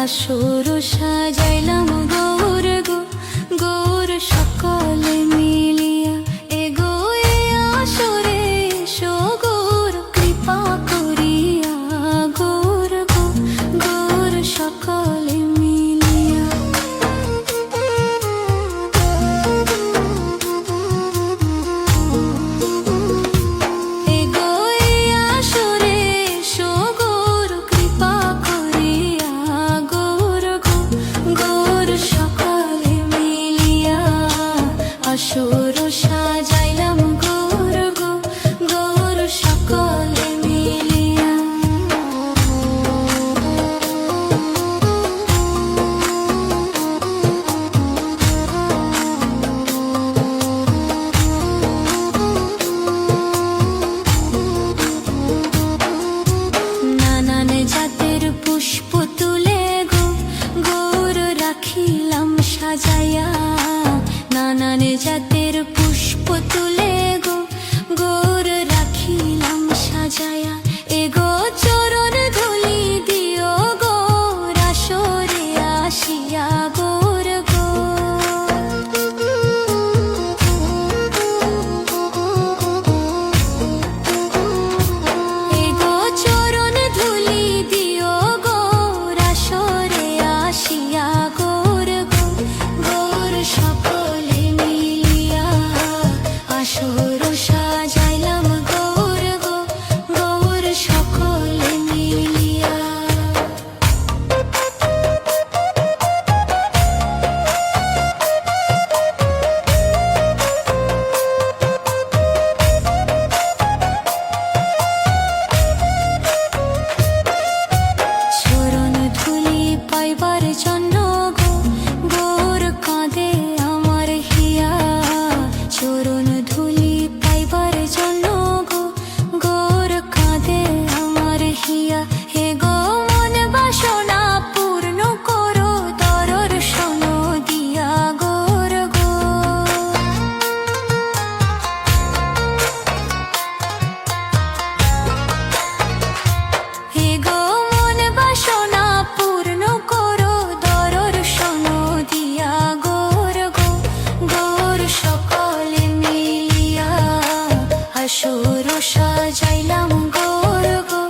আসর সাজাইলাম গৌর গো গৌর সকলে মিলিয়া এগো এ আসরে এসো গৌর কৃপা করিয়া গৌর গো গৌর সকলে মিলিয়া এগো এ আসরে এসো গৌর কৃপা করিয়া গৌর গো গৌর সকলে মিলিয়া আসর সাজাইলাম গৌর গো গৌর সকলে মিলিয়া নানান জাতের পুষ্প তুলে গো গৌর রাখিলাম সাজাইয়া নানান জাতের পুষ্প তুলে গো গৌর রাখিলাম সাজাইয়া এগো চরণ ধুলি দিও গৌর আসরে আসিয়া গৌর গো এগো চরণ ধুলি দিও গৌর আসরে আসিয়া গৌর গো গৌর সকলে মিলিয়া আসর সাজাইলাম গৌর গো গৌর সকলে মিলিয়া চরণ ধুলি পাইবার জন্য গো গৌর কাঁদে আমার হিয়া চরণ ধুলি পাইবার জন্য গো গৌর কাঁদে আমার হিয়া হে গো মন বাসনা পূর্ণ করো দর্শন দিয়া গৌর গো হে গো মন বাসনা পূর্ণ করো দর্শন দিয়া গৌর গো গৌর সকলে মিলিয়া আসর সাজাইলাম গৌর গো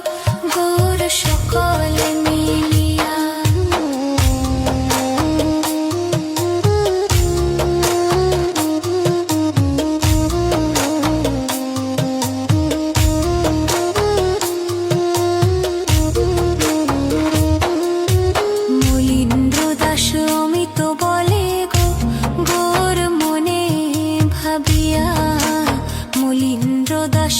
গৌর সকলে মিলিয়া মলীন্দ্র দাস অমিত বলে গো গৌর মনে ভাবিয়া মলীন্দ্র দাস